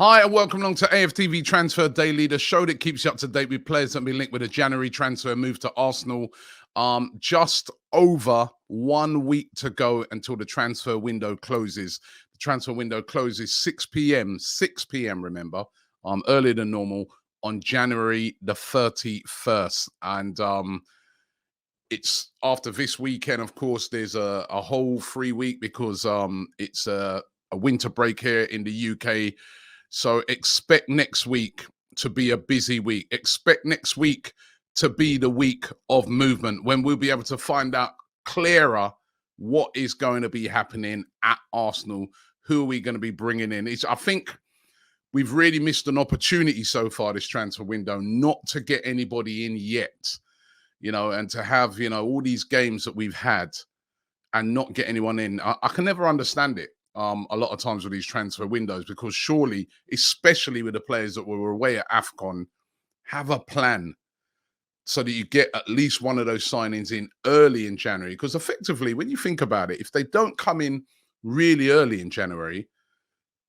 Hi, and welcome along to AFTV Transfer Daily, the show that keeps you up to date with players that have been linked with a January transfer move to Arsenal. Just over 1 week to go until the transfer window closes. The transfer window closes 6 p.m. 6 p.m. Remember, earlier than normal on January the 31st, and it's after this weekend. Of course, there's a whole free week because it's a winter break here in the UK. So expect next week to be a busy week. Expect next week to be the week of movement when we'll be able to find out clearer what is going to be happening at Arsenal. Who are we going to be bringing in? I think we've really missed an opportunity so far this transfer window not to get anybody in yet, and to have, all these games that we've had and not get anyone in. I can never understand it. A lot of times with these transfer windows, because surely, especially with the players that were away at AFCON, have a plan so that you get at least one of those signings in early in January. Because effectively, when you think about it, if they don't come in really early in January,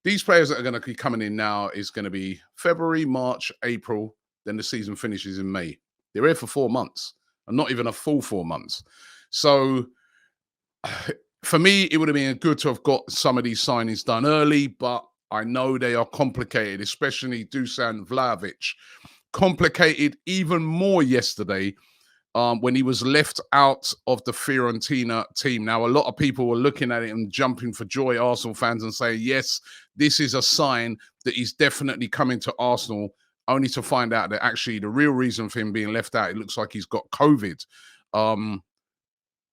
these players that are going to be coming in now is going to be February, March, April, then the season finishes in May. They're here for 4 months, and not even a full 4 months. So for me, it would have been good to have got some of these signings done early, but I know they are complicated, especially Dusan Vlahovic. Complicated even more yesterday when he was left out of the Fiorentina team. Now, a lot of people were looking at it and jumping for joy, Arsenal fans, and saying, yes, this is a sign that he's definitely coming to Arsenal, only to find out that actually the real reason for him being left out, it looks like he's got COVID.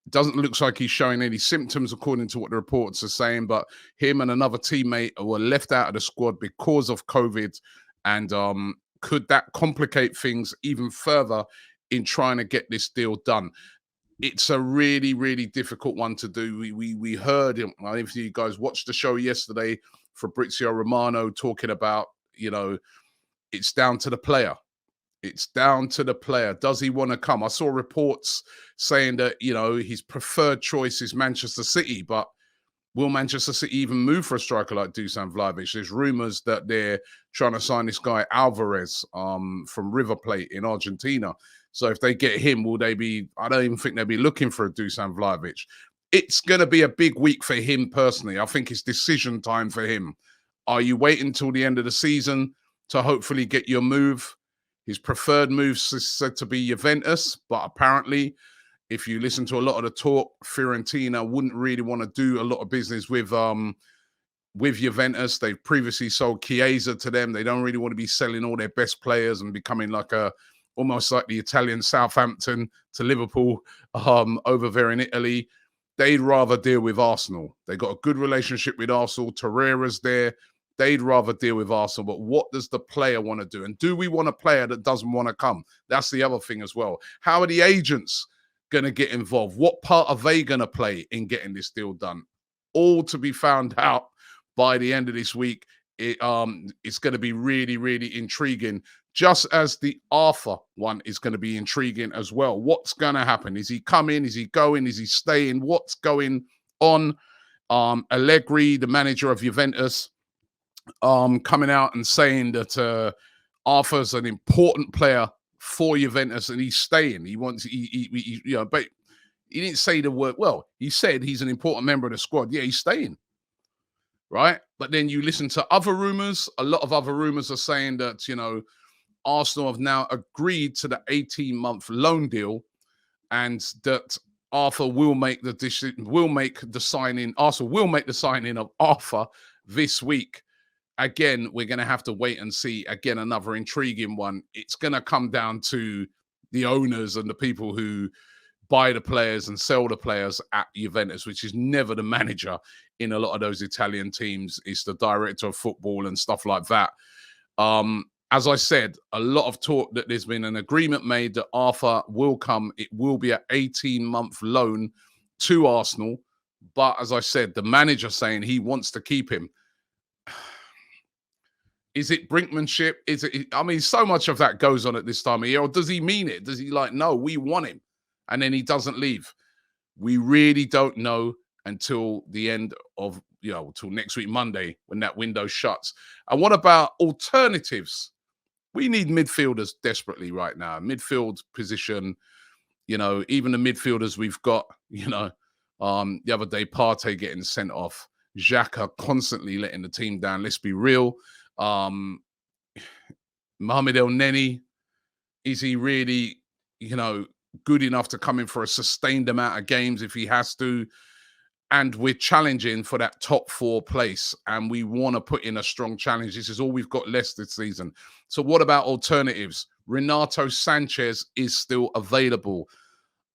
Doesn't look like he's showing any symptoms according to what the reports are saying, but him and another teammate were left out of the squad because of COVID. And could that complicate things even further in trying to get this deal done? It's a really, really difficult one to do. We heard him. I don't know if you guys watched the show yesterday, Fabrizio Romano talking about, it's down to the player. It's down to the player. Does he want to come? I saw reports saying that, his preferred choice is Manchester City, but will Manchester City even move for a striker like Dusan Vlahovic? There's rumours that they're trying to sign this guy Alvarez from River Plate in Argentina. So if they get him, will they be? I don't even think they'll be looking for a Dusan Vlahovic. It's going to be a big week for him personally. I think it's decision time for him. Are you waiting until the end of the season to hopefully get your move? His preferred move is said to be Juventus, but apparently, if you listen to a lot of the talk, Fiorentina wouldn't really want to do a lot of business with Juventus. They've previously sold Chiesa to them. They don't really want to be selling all their best players and becoming almost like the Italian Southampton to Liverpool over there in Italy. They'd rather deal with Arsenal. They got a good relationship with Arsenal. Torreira's there. They'd rather deal with Arsenal, but what does the player want to do? And do we want a player that doesn't want to come? That's the other thing as well. How are the agents going to get involved? What part are they going to play in getting this deal done? All to be found out by the end of this week. It's going to be really, really intriguing, just as the Arthur one is going to be intriguing as well. What's going to happen? Is he coming? Is he going? Is he staying? What's going on? Allegri, the manager of Juventus, coming out and saying that Arthur's an important player for Juventus and he's staying. He wants, but he didn't say the word. Well, he said he's an important member of the squad. Yeah, he's staying, right? But then you listen to other rumors. A lot of other rumors are saying that Arsenal have now agreed to the 18-month loan deal, and that Arthur will make the decision. Will make the signing. Arsenal will make the signing of Arthur this week. Again, we're going to have to wait and see. Again, another intriguing one. It's going to come down to the owners and the people who buy the players and sell the players at Juventus, which is never the manager in a lot of those Italian teams. It's the director of football and stuff like that. As I said, a lot of talk that there's been an agreement made that Arthur will come. It will be an 18-month loan to Arsenal. But as I said, the manager saying he wants to keep him. Is it brinkmanship? Is it? I mean, so much of that goes on at this time of year. Or does he mean it? Does he no, we want him, and then he doesn't leave? We really don't know until the end of till next week Monday when that window shuts. And what about alternatives? We need midfielders desperately right now. Midfield position, even the midfielders we've got, the other day, Partey getting sent off, Xhaka constantly letting the team down. Let's be real. Mohamed El Neni, is he really, good enough to come in for a sustained amount of games if he has to? And we're challenging for that top 4 place, and we want to put in a strong challenge. This is all we've got left this season. So what about alternatives? Renato Sanches is still available.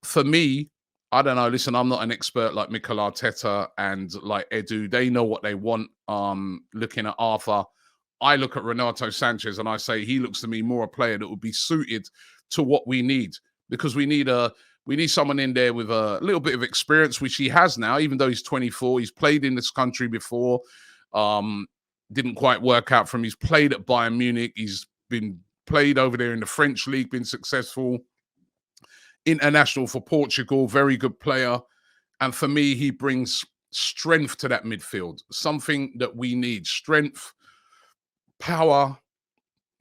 For me, I don't know. Listen, I'm not an expert like Mikel Arteta and like Edu. They know what they want. Looking at Arthur, I look at Renato Sanches and I say he looks to me more a player that would be suited to what we need, because we need someone in there with a little bit of experience, which he has now, even though he's 24. He's played in this country before. Didn't quite work out for him. He's played at Bayern Munich. He's been played over there in the French league, been successful. International for Portugal, very good player. And for me, he brings strength to that midfield, something that we need. Strength, power,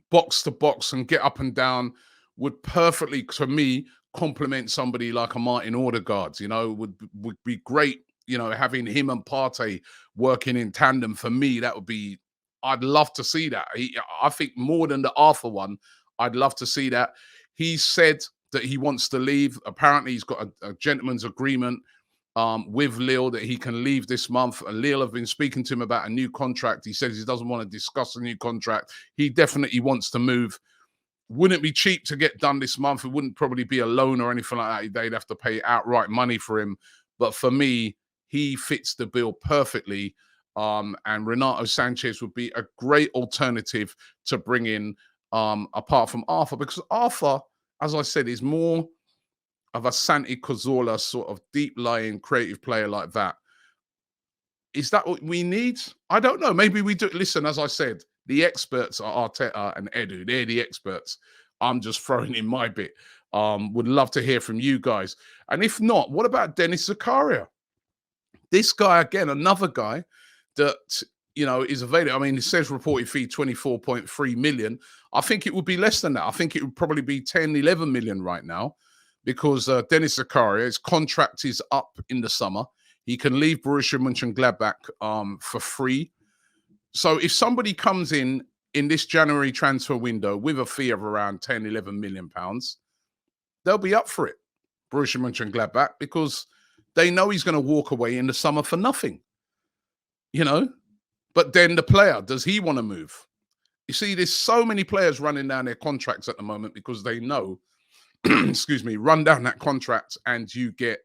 box to box, and get up and down would perfectly, to me, complement somebody like a Martin Odegaard. Would be great. Having him and Partey working in tandem, for me, I'd love to see that. I think more than the Arthur one, I'd love to see that. He said that he wants to leave. Apparently, he's got a gentleman's agreement with Lille that he can leave this month. And Lille have been speaking to him about a new contract. He says he doesn't want to discuss a new contract. He definitely wants to move. Wouldn't be cheap to get done this month. It wouldn't probably be a loan or anything like that. They'd have to pay outright money for him. But for me, he fits the bill perfectly. And Renato Sanches would be a great alternative to bring in, apart from Arthur, because Arthur, as I said, is more of a Santi Cazorla sort of deep-lying creative player like that. Is that what we need? I don't know. Maybe we do. Listen, as I said, the experts are Arteta and Edu. They're the experts. I'm just throwing in my bit. Would love to hear from you guys. And if not, what about Denis Zakaria? This guy, again, another guy that, is available. I mean, it says reported fee 24.3 million. I think it would be less than that. I think it would probably be 10, 11 million right now, because Denis Zakaria, his contract is up in the summer. He can leave Borussia Mönchengladbach for free. So if somebody comes in this January transfer window with a fee of around 10, 11 million pounds, they'll be up for it, Borussia Mönchengladbach, because they know he's going to walk away in the summer for nothing, But then the player, does he want to move? You see, there's so many players running down their contracts at the moment because they know, excuse me, run down that contract and you get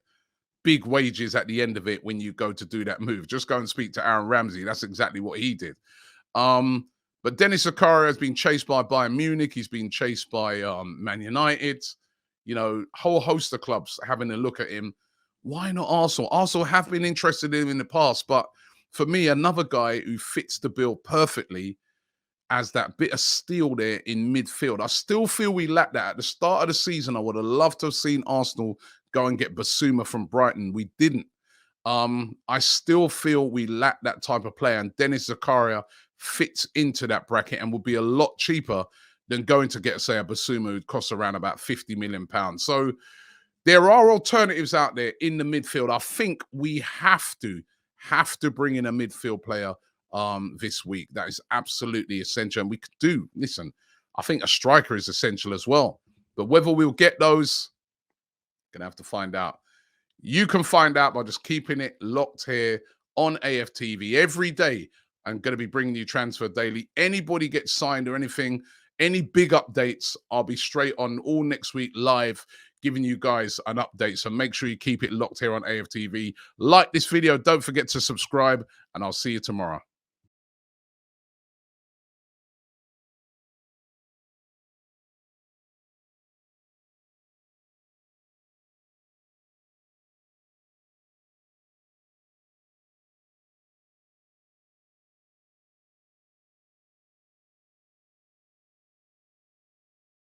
big wages at the end of it when you go to do that move. Just go and speak to Aaron Ramsey. That's exactly what he did. But Denis Zakaria has been chased by Bayern Munich. He's been chased by Man United. Whole host of clubs having a look at him. Why not Arsenal? Arsenal have been interested in him in the past, but for me, another guy who fits the bill perfectly as that bit of steel there in midfield. I still feel we lack that. At the start of the season, I would have loved to have seen Arsenal go and get Basuma from Brighton. We didn't. I still feel we lack that type of player, and Denis Zakaria fits into that bracket and will be a lot cheaper than going to get, say, a Basuma who costs around about 50 million pounds. So there are alternatives out there in the midfield. I think we have to bring in a midfield player this week. That is absolutely essential. And we could do, listen, I think a striker is essential as well. But whether we'll get those, gonna have to find out. You can find out by just keeping it locked here on AFTV every day. I'm going to be bringing you Transfer Daily. Anybody gets signed or anything, any big updates, I'll be straight on all next week live, giving you guys an update. So make sure you keep it locked here on AFTV. Like this video. Don't forget to subscribe, and I'll see you tomorrow.